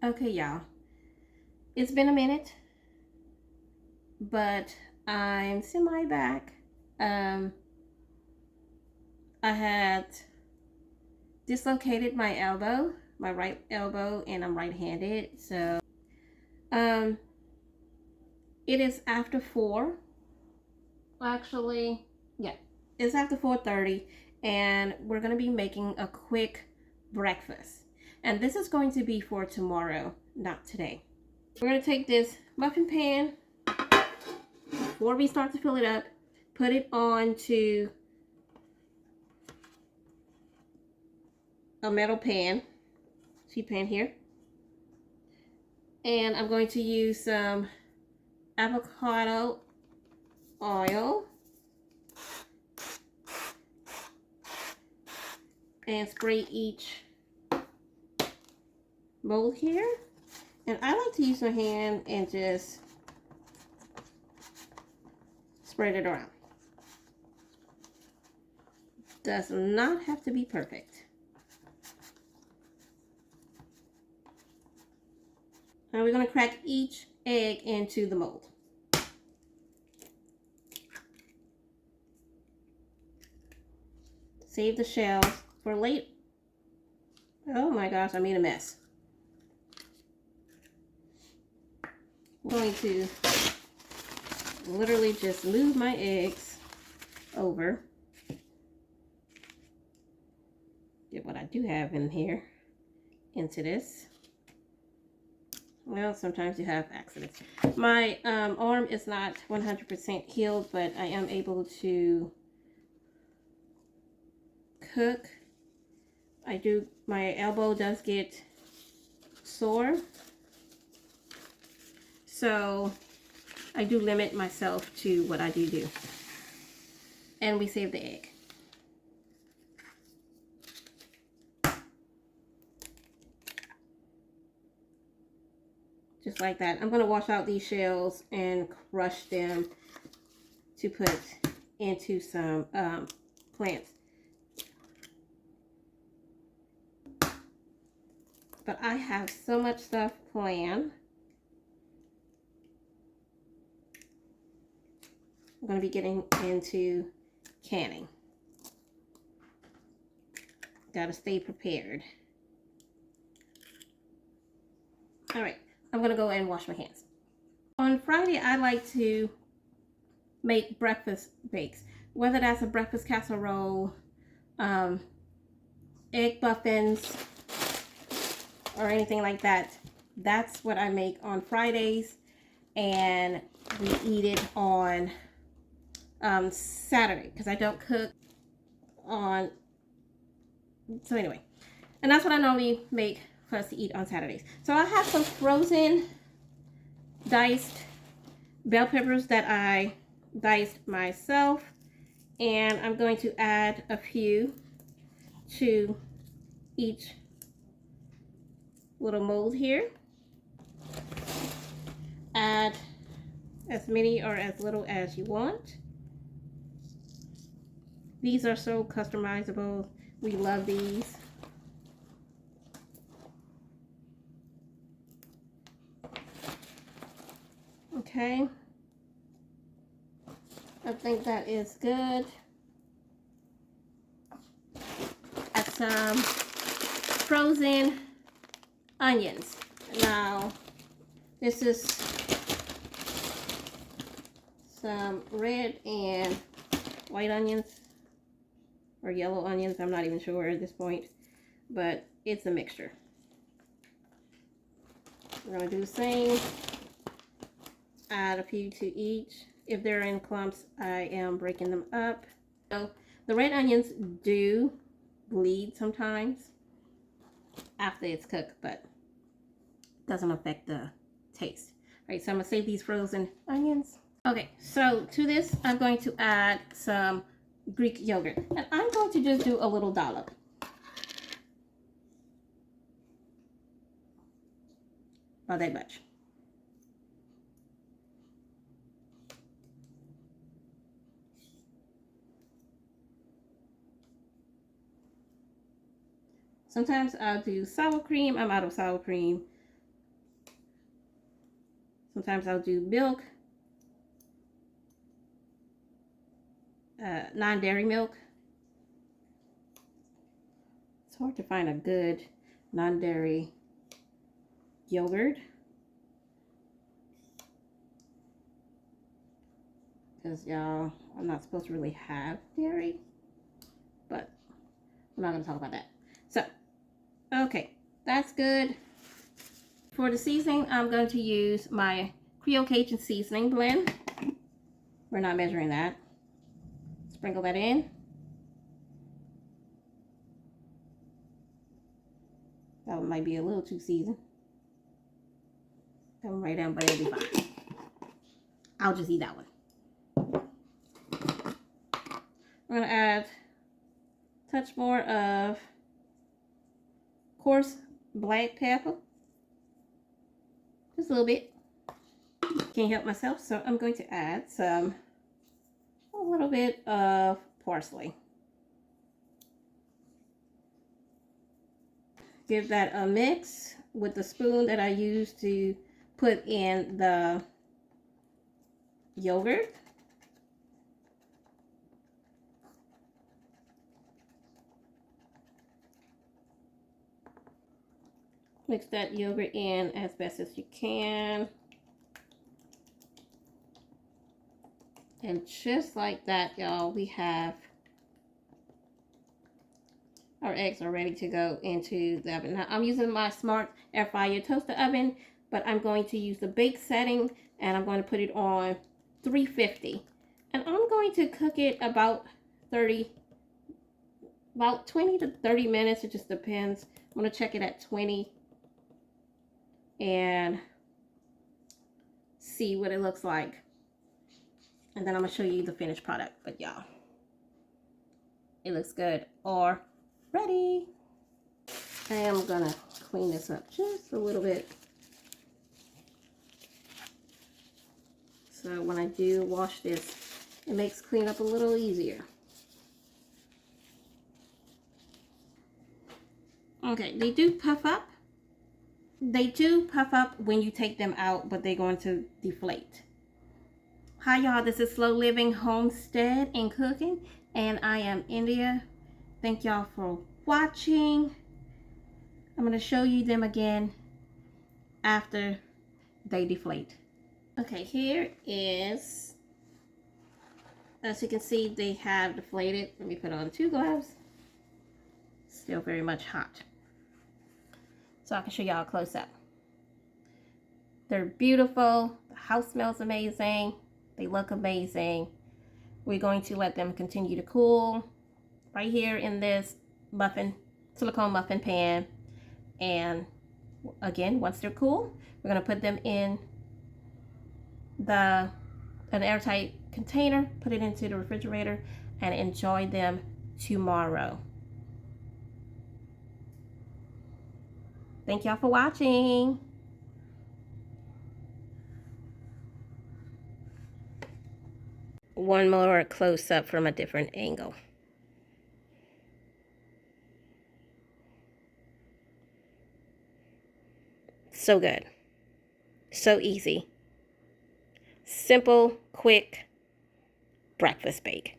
Okay, y'all. It's been a minute, but I'm semi back. Um, I had dislocated my elbow, my right elbow, and I'm right-handed. So, um, it is after 4. Actually, yeah, it's after 4:30, and we're gonna be making a quick breakfast. And this is going to be for tomorrow, not today. We're gonna take this muffin pan before we start to fill it up, put it onto a metal pan, sheet pan here, and I'm going to use some avocado oil and spray each mold here. And I like to use my hand and just spread it around. Does not have to be perfect. Now we're going to crack each egg into the mold. Save the shells for late. Oh my gosh, I made a mess. I'm going to literally just move my eggs over. Get what I do have in here into this. Well, sometimes you have accidents. My arm is not 100% healed, but I am able to cook. My elbow does get sore, so I do limit myself to what I do. And we save the egg. Just like that. I'm going to wash out these shells and crush them to put into some plants. But I have so much stuff planned. I'm going to be getting into canning. Gotta stay prepared. All right, I'm going to go and wash my hands. On Friday, I like to make breakfast bakes, whether that's a breakfast casserole, egg muffins, or anything like that. That's what I make on Fridays, and we eat it on Saturday because I don't cook on. So anyway, and that's what I normally make for us to eat on Saturdays. So I have some frozen diced bell peppers that I diced myself, and I'm going to add a few to each little mold here. Add as many or as little as you want. These are so customizable. We love these. Okay. I think that is good. Add some frozen onions. Now, this is some red and white onions, or yellow onions. I'm not even sure at this point, but it's a mixture. We're going to do the same. Add a few to each. If they're in clumps, I am breaking them up. So the red onions do bleed sometimes after it's cooked, but doesn't affect the taste. All right, so I'm gonna save these frozen onions. Okay, so to this, I'm going to add some Greek yogurt, and I'm going to just do a little dollop. About that much. Sometimes I'll do sour cream. I'm out of sour cream, Sometimes I'll do milk, non-dairy milk. It's hard to find a good non-dairy yogurt because y'all, I'm not supposed to really have dairy, but we're not going to talk about that. So, okay, that's good. For the seasoning, I'm going to use my Creole Cajun seasoning blend. We're not measuring that. Sprinkle that in. That one might be a little too seasoned. That one right down, but it'll be fine. I'll just eat that one. We're going to add a touch more of coarse black pepper. Just a little bit. Can't help myself, so I'm going to add a little bit of parsley. Give that a mix with the spoon that I used to put in the yogurt. Mix that yogurt in as best as you can. And just like that, y'all, we have our eggs are ready to go into the oven. Now, I'm using my Smart Air Fryer Toaster Oven, but I'm going to use the bake setting, and I'm going to put it on 350. And I'm going to cook it about 20 to 30 minutes. It just depends. I'm going to check it at 20 and see what it looks like. And then I'm going to show you the finished product. But y'all, it looks good already. I am going to clean this up just a little bit. So when I do wash this, it makes cleanup a little easier. Okay, they do puff up. They do puff up when you take them out, but they're going to deflate. Hi y'all, this is Slow Living, Homestead, and Cooking, and I am India. Thank y'all for watching. I'm going to show you them again after they deflate. Okay, here is, as you can see, they have deflated. Let me put on 2 gloves. Still very much hot. So I can show y'all a close up. They're beautiful. The house smells amazing. They look amazing. We're going to let them continue to cool right here in this silicone muffin pan. And again, once they're cool, we're going to put them in an airtight container, put it into the refrigerator, and enjoy them tomorrow. Thank y'all for watching. One more close up from a different angle. So good. So easy. Simple, quick breakfast bake.